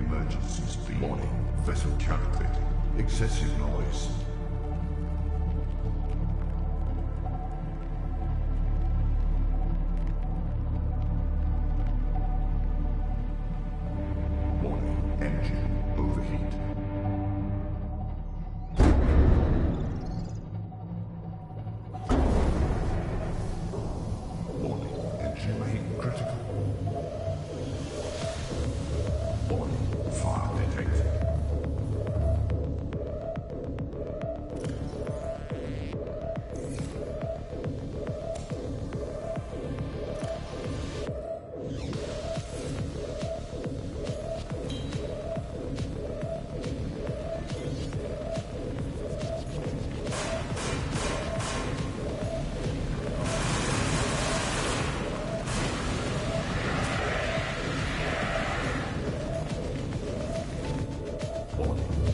emergency speed. Warning. Vessel counterfeiting. Excessive noise. Warning. Engine overheat. Warning. Engine heat critical. Warning. Fire detected.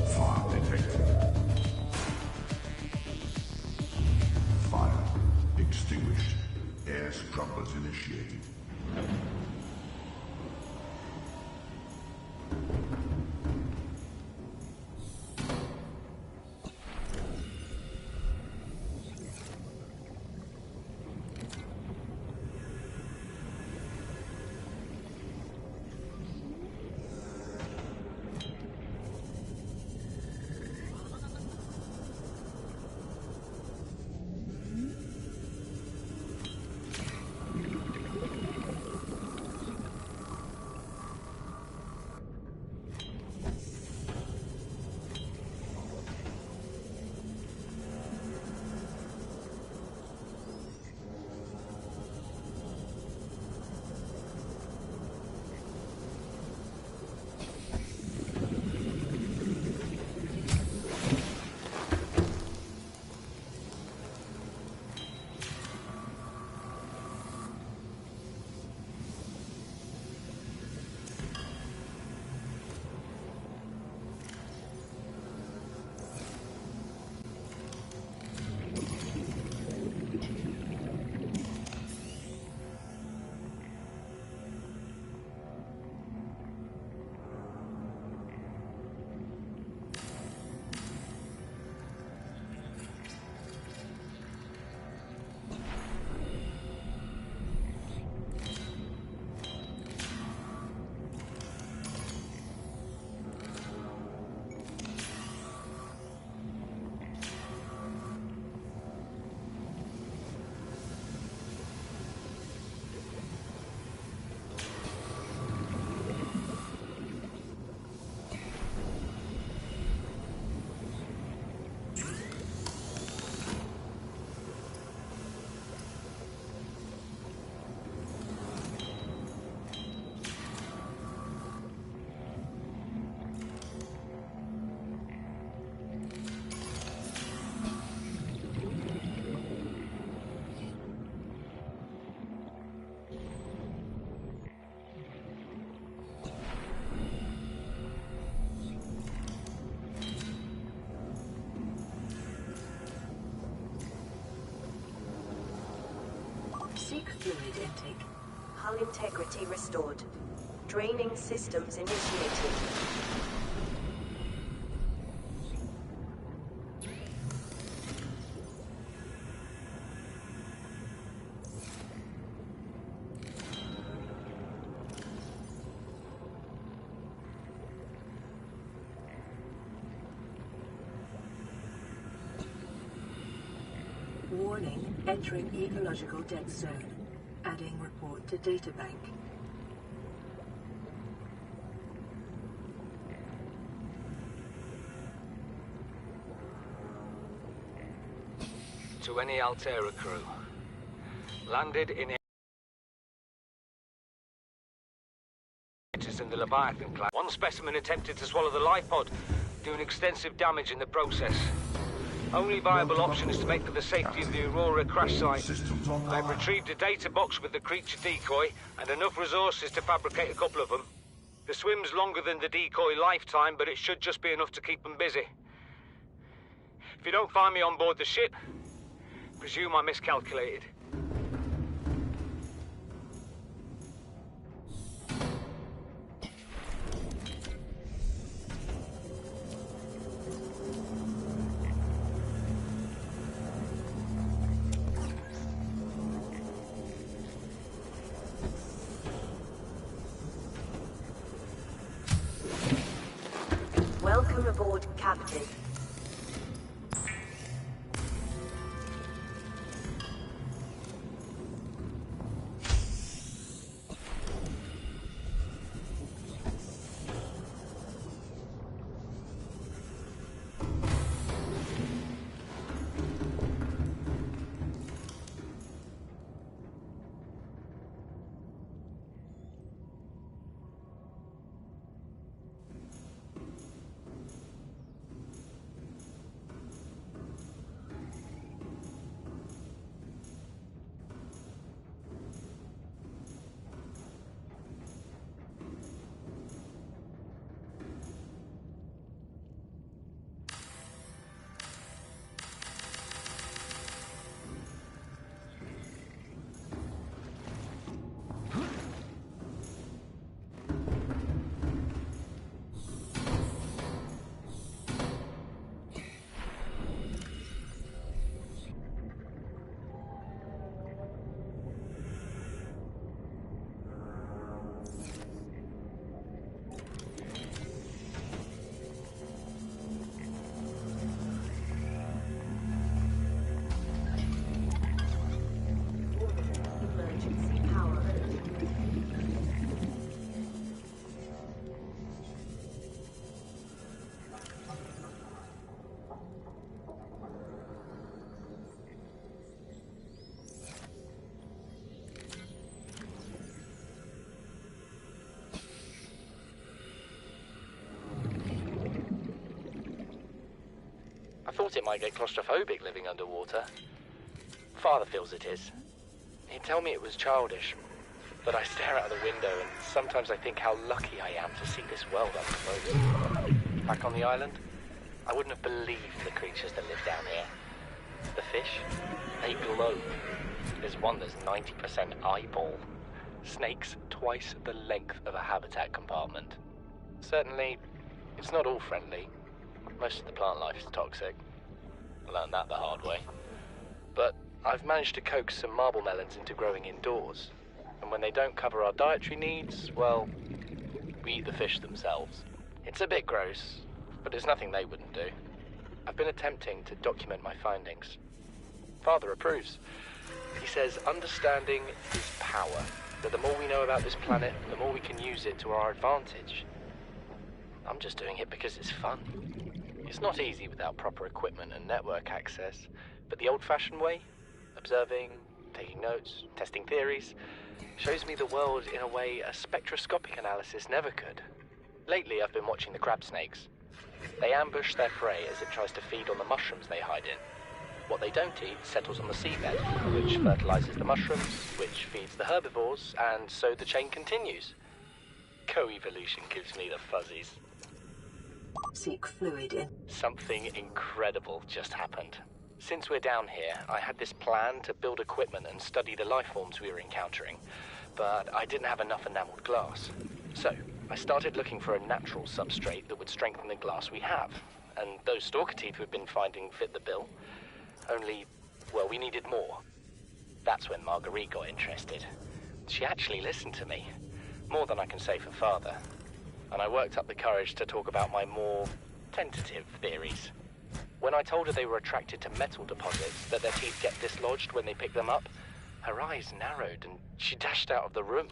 Fire detected. Fire extinguished. Air scrubbers initiated. Seek fluid intake. Hull integrity restored. Draining systems initiated. Warning, entering ecological dead zone. Adding report to databank. To any Altera crew. Landed in in the Leviathan class. One specimen attempted to swallow the life pod, doing extensive damage in the process. Only viable option is to make for the safety of the Aurora crash site. I've retrieved a data box with the creature decoy and enough resources to fabricate a couple of them. The swim's longer than the decoy lifetime, but it should just be enough to keep them busy. If you don't find me on board the ship, presume I miscalculated. Report Captain. I thought it might get claustrophobic living underwater. Father feels it is. He'd tell me it was childish, but I stare out of the window and sometimes I think how lucky I am to see this world up close. Back on the island, I wouldn't have believed the creatures that live down here. The fish, they glow. There's one that's 90% eyeball. Snakes twice the length of a habitat compartment. Certainly, it's not all friendly. Most of the plant life is toxic. I learned that the hard way. But I've managed to coax some marble melons into growing indoors. And when they don't cover our dietary needs, well, we eat the fish themselves. It's a bit gross, but it's nothing they wouldn't do. I've been attempting to document my findings. Father approves. He says understanding is power. That the more we know about this planet, the more we can use it to our advantage. I'm just doing it because it's fun. It's not easy without proper equipment and network access, but the old-fashioned way, observing, taking notes, testing theories, shows me the world in a way a spectroscopic analysis never could. Lately, I've been watching the crab snakes. They ambush their prey as it tries to feed on the mushrooms they hide in. What they don't eat settles on the seabed, which fertilizes the mushrooms, which feeds the herbivores, and so the chain continues. Co-evolution gives me the fuzzies. Seek fluid in. Something incredible just happened. Since we're down here, I had this plan to build equipment and study the life forms we were encountering, but I didn't have enough enameled glass. So, I started looking for a natural substrate that would strengthen the glass we have, and those stalker teeth we've been finding fit the bill. Only, well, we needed more. That's when Marguerite got interested. She actually listened to me, more than I can say for Father. And I worked up the courage to talk about my more tentative theories. When I told her they were attracted to metal deposits, that their teeth get dislodged when they pick them up, her eyes narrowed and she dashed out of the room.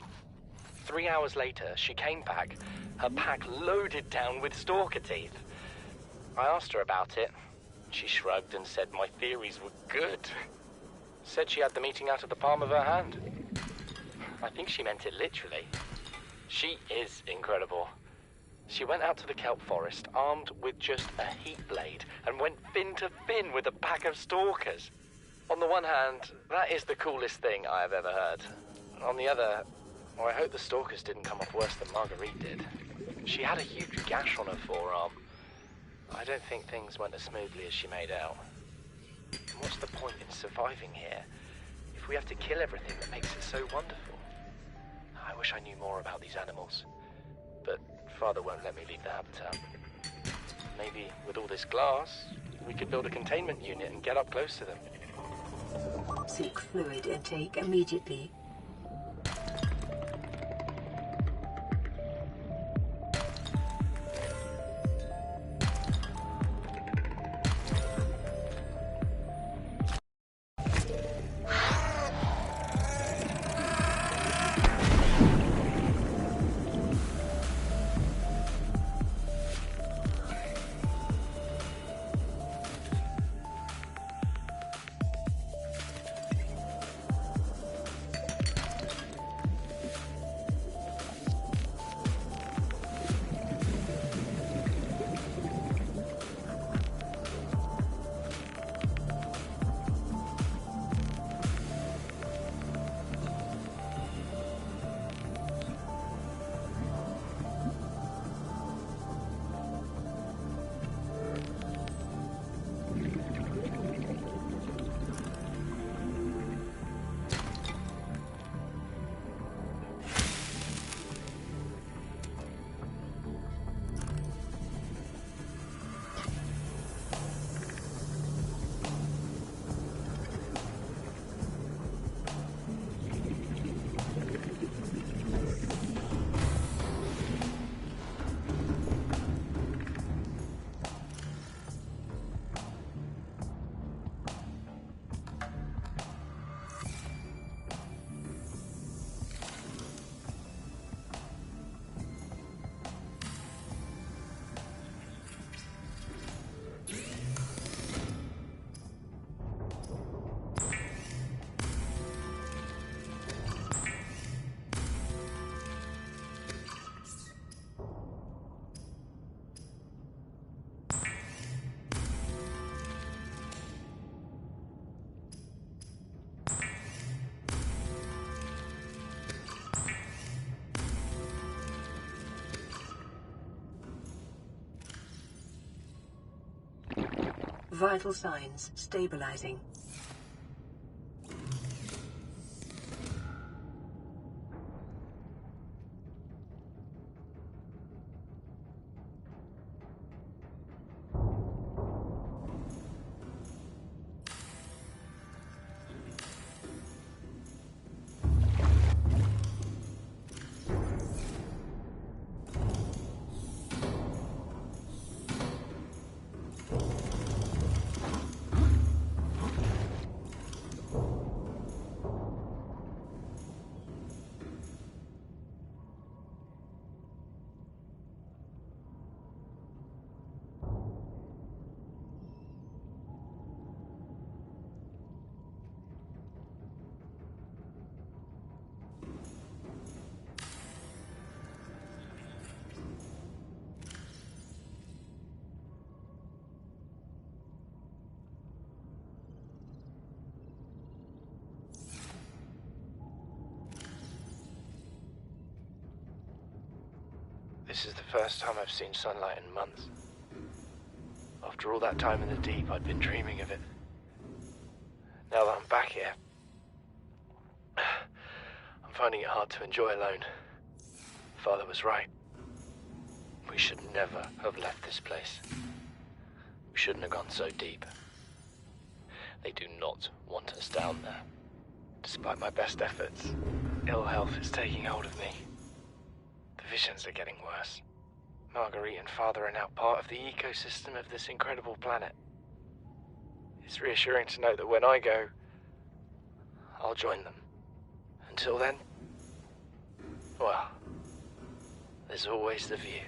3 hours later, she came back, her pack loaded down with stalker teeth. I asked her about it. She shrugged and said my theories were good. Said she had the meeting out of the palm of her hand. I think she meant it literally. She is incredible. She went out to the kelp forest armed with just a heat blade and went fin to fin with a pack of stalkers. On the one hand, that is the coolest thing I have ever heard. On the other, well, I hope the stalkers didn't come off worse than Marguerite did. She had a huge gash on her forearm. I don't think things went as smoothly as she made out. And what's the point in surviving here if we have to kill everything that makes it so wonderful? I wish I knew more about these animals, but Father won't let me leave the habitat. Maybe with all this glass, we could build a containment unit and get up close to them. Seek fluid intake immediately. Vital signs stabilizing. This is the first time I've seen sunlight in months. After all that time in the deep, I'd been dreaming of it. Now that I'm back here, I'm finding it hard to enjoy alone. Father was right. We should never have left this place. We shouldn't have gone so deep. They do not want us down there. Despite my best efforts, ill health is taking hold of me. The visions are getting worse. Marguerite and Father are now part of the ecosystem of this incredible planet. It's reassuring to know that when I go, I'll join them. Until then, well, there's always the view.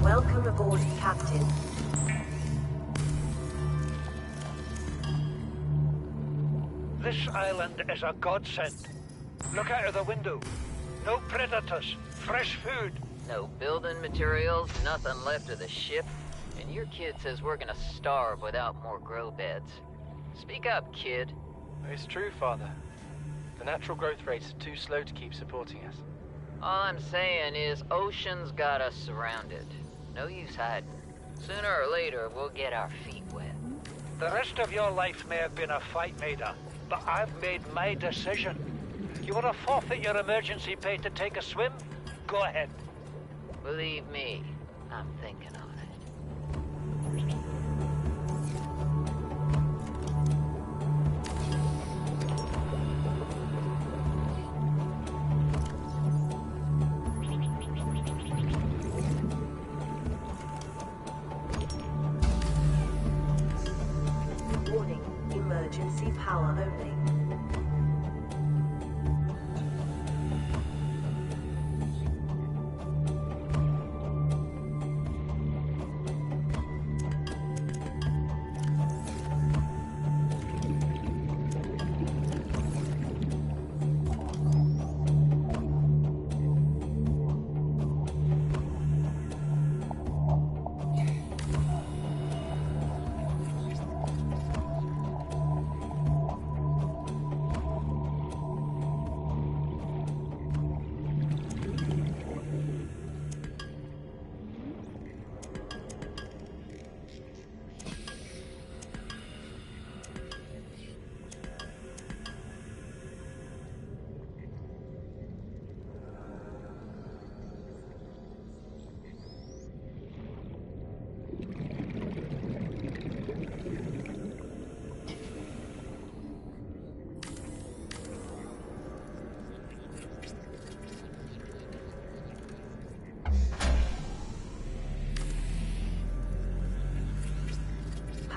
Welcome aboard, Captain. This island is a godsend. Look out of the window. No predators, fresh food. No building materials, nothing left of the ship, and your kid says we're gonna starve without more grow beds. Speak up, kid. It's true, Father. The natural growth rates are too slow to keep supporting us. All I'm saying is ocean's got us surrounded. No use hiding. Sooner or later, we'll get our feet wet. The rest of your life may have been a fight, Maida, but I've made my decision. You want to forfeit your emergency pay to take a swim? Go ahead. Believe me, I'm thinking on it. Warning, emergency power only.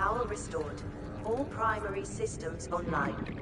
Power restored. All primary systems online.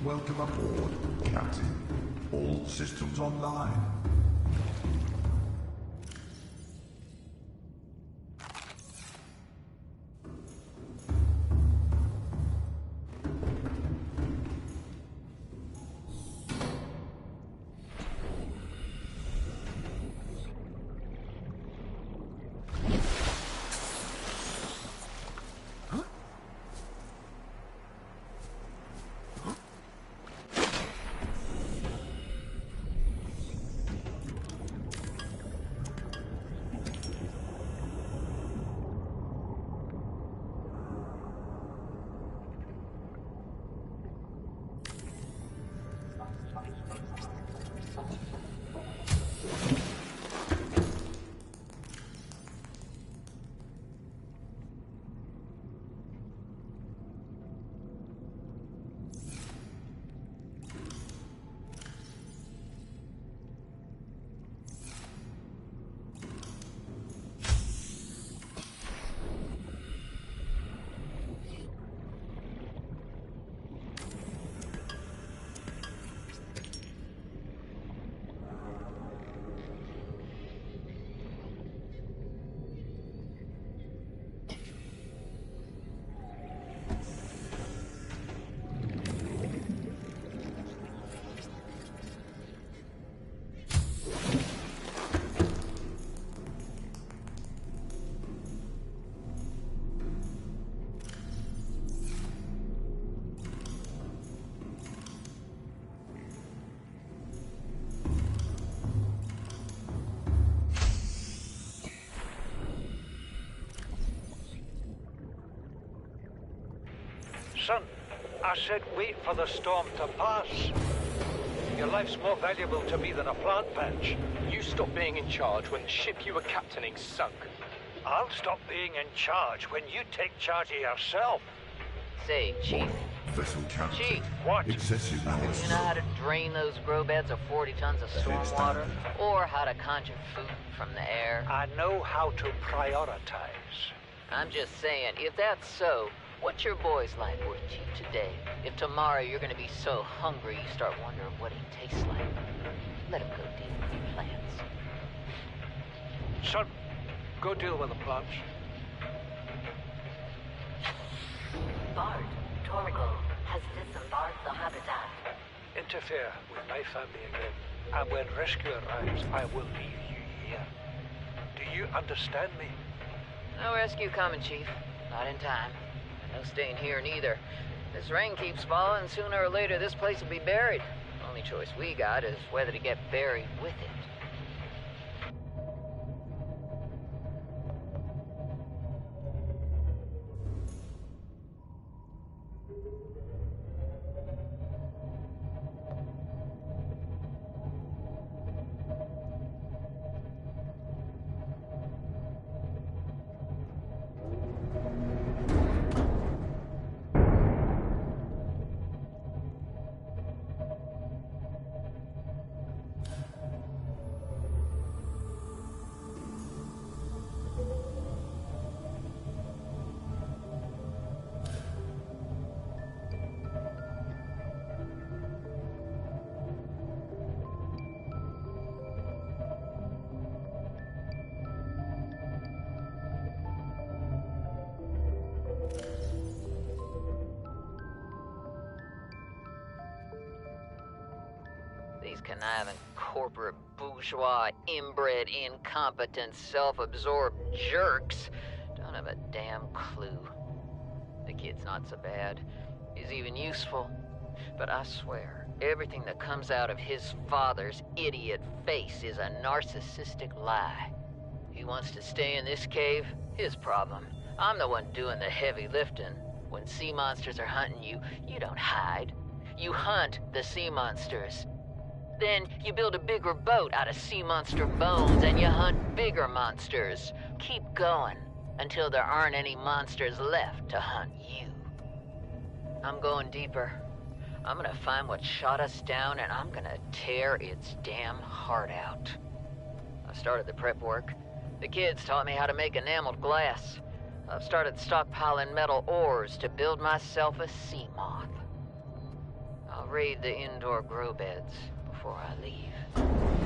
Welcome aboard, Captain. All systems online. Son, I said wait for the storm to pass. Your life's more valuable to me than a plant patch. You stopped being in charge when the ship you were captaining sunk. I'll stop being in charge when you take charge of yourself. Say, Chief, Vessel counterfeit. Chief, What? Excessive noise. you know how to drain those grow beds of 40 tons of storm water? Or how to conjure food from the air? I know how to prioritize. I'm just saying, if that's so, what's your boy's life worth to you today? If tomorrow you're gonna be so hungry you start wondering what he tastes like, let him go deal with your plans. Son, go deal with the plants. Bard, Torgal has disembarked the habitat. Interfere with my family again, and when rescue arrives, I will leave you here. Do you understand me? No rescue coming, Chief. Not in time. And no staying here neither. This rain keeps falling, sooner or later this place will be buried. Only choice we got is whether to get buried with it. These conniving corporate bourgeois, inbred, incompetent, self-absorbed jerks don't have a damn clue. The kid's not so bad. He's even useful. But I swear, everything that comes out of his father's idiot face is a narcissistic lie. He wants to stay in this cave? His problem. I'm the one doing the heavy lifting. When sea monsters are hunting you, you don't hide. You hunt the sea monsters. Then you build a bigger boat out of sea monster bones and you hunt bigger monsters. Keep going until there aren't any monsters left to hunt you. I'm going deeper. I'm gonna find what shot us down and I'm gonna tear its damn heart out. I started the prep work. The kids taught me how to make enameled glass. I've started stockpiling metal ores to build myself a sea moth. I'll raid the indoor grow beds before I leave.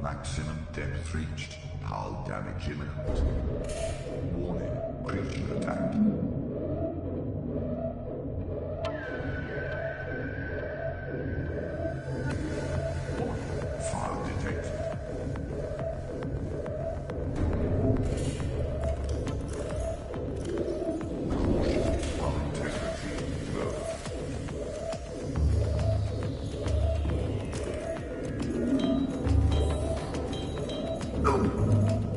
Maximum depth reached. Hull damage imminent. Warning, creature attack. File detected. Hull integrity low. No.